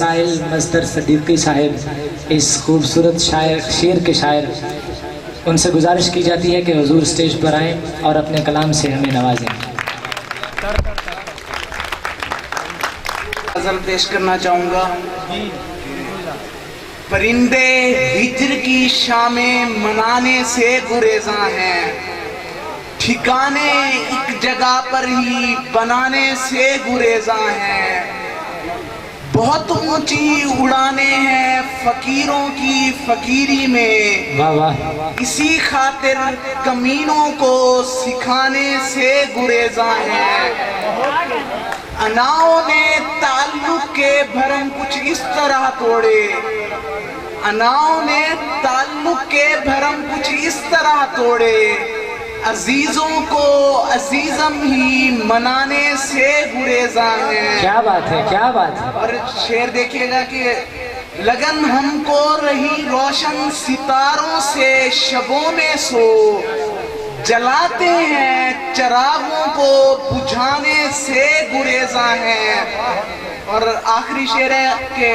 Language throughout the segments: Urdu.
ساحل مصدر صدیقی صاحب اس خوبصورت شعر کے شاعر، ان سے گزارش کی جاتی ہے کہ حضور سٹیج پر آئیں اور اپنے کلام سے ہمیں نوازیں۔ غزل پیش کرنا چاہوں گا۔ پرندے ہجر کی شامیں منانے سے گریزاں ہیں، ٹھکانے ایک جگہ پر ہی بنانے سے گریزاں ہیں۔ بہت اونچی اڑانے ہیں فقیروں کی فقیری میں، واہ واہ، اسی خاطر کمینوں کو سکھانے سے گریزاں ہیں۔ اناؤں نے تعلق کے بھرم کچھ اس طرح توڑے، اناؤں نے تعلق کے بھرم کچھ اس طرح توڑے، عزیزوں کو عزیزم ہی منانے سے گریزاں ہیں۔ کیا بات ہے، کیا بات ہے۔ اور شعر دیکھیے گا کہ لگن ہم کو رہی روشن ستاروں سے شبوں میں سو، جلاتے ہیں چراغوں کو بجھانے سے گریزاں ہیں۔ اور آخری شعر ہے کہ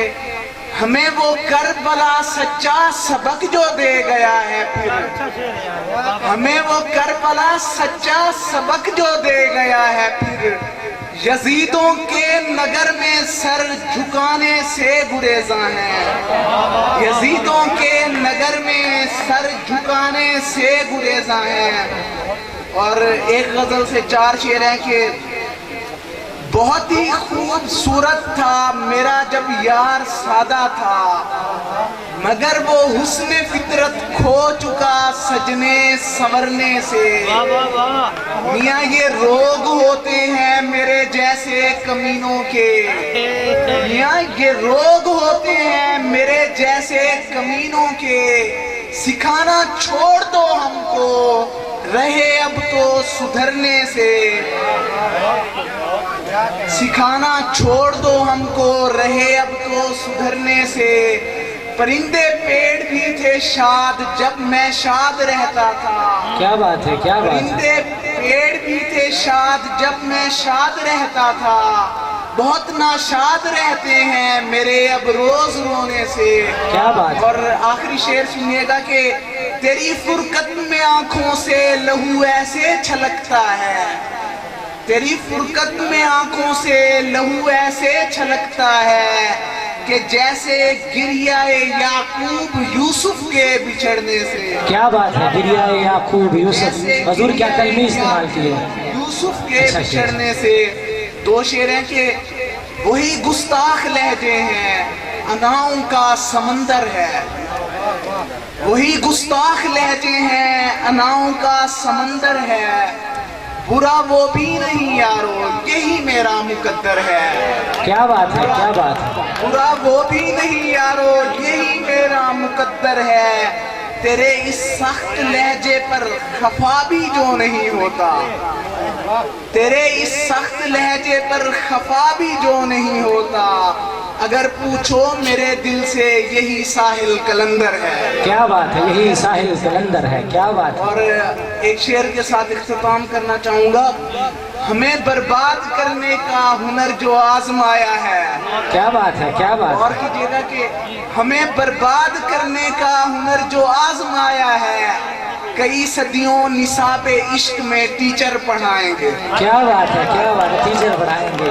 ہمیں وہ کربلا سچا سبق جو دے گیا ہے، پھر ہمیں وہ کربلا سچا سبق جو دے گیا ہے، پھر یزیدوں کے نگر میں سر جھکانے سے گریزاں ہیں۔ یزیدوں کے نگر میں سر جھکانے سے گریزاں ہیں۔ اور ایک غزل سے 4 شعر ہیں کہ بہت ہی خوبصورت تھا میرا جب یار سادہ تھا، مگر وہ حسن فطرت کھو چکا سجنے سنورنے سے۔ میاں یہ روگ ہوتے ہیں میرے جیسے کمینوں کے، میاں یہ روگ ہوتے ہیں میرے جیسے کمینوں کے، سکھانا چھوڑ دو ہم کو رہے اب تو سدھرنے سے، سکھانا چھوڑ دو ہم کو رہے اب تو سدھرنے سے۔ پرندے پیڑ بھی تھے شاد جب میں شاد رہتا تھا، کیا بات ہے، کیا بات ہے۔ پرندے پیڑ بھی تھے شاد جب میں شاد رہتا تھا، بہت ناشاد رہتے ہیں میرے اب روز رونے سے۔ کیا بات ہے۔ اور آخری شعر سنیے گا کہ تیری فرقت میں آنکھوں سے لہو ایسے چھلکتا ہے، تیری فرقت میں آنکھوں سے لہو ایسے چھلکتا ہے کہ جیسے گریہ یعقوب یوسف کے بچھڑنے سے۔ کیا بات ہے، گریہ یعقوب یوسف، حضور کیا کلمے استعمال کیے۔ یوسف کے بچھڑنے سے۔ 2 شعر ہیں کہ وہی گستاخ لہجے ہیں اناؤں کا سمندر ہے، وہی گستاخ لہجے ہیں اناؤں کا سمندر ہے، برا وہ بھی نہیں یارو یہی میرا مقدر ہے۔ کیا بات ہے، کیا بات ہے۔ برا وہ بھی نہیں یارو یہی میرا مقدر ہے، تیرے اس سخت لہجے پر خفا بھی جو نہیں ہوتا، تیرے اس سخت لہجے پر خفا بھی جو نہیں ہوتا، اگر پوچھو میرے دل سے یہی ساحل قلندر ہے۔ کیا بات ہے، یہی ساحل قلندر ہے، کیا بات ہے۔ اور ایک شعر کے ساتھ اختتام کرنا چاہوں گا۔ ہمیں برباد کرنے کا ہنر جو آزمایا ہے، کیا بات ہے، کیا بات ہے۔ اور کیجئے گا کہ ہمیں برباد کرنے کا ہنر جو آزمایا ہے، کئی صدیوں نصاب عشق میں ٹیچر پڑھائیں گے۔ کیا بات ہے، کیا بات ہے، ٹیچر پڑھائیں گے۔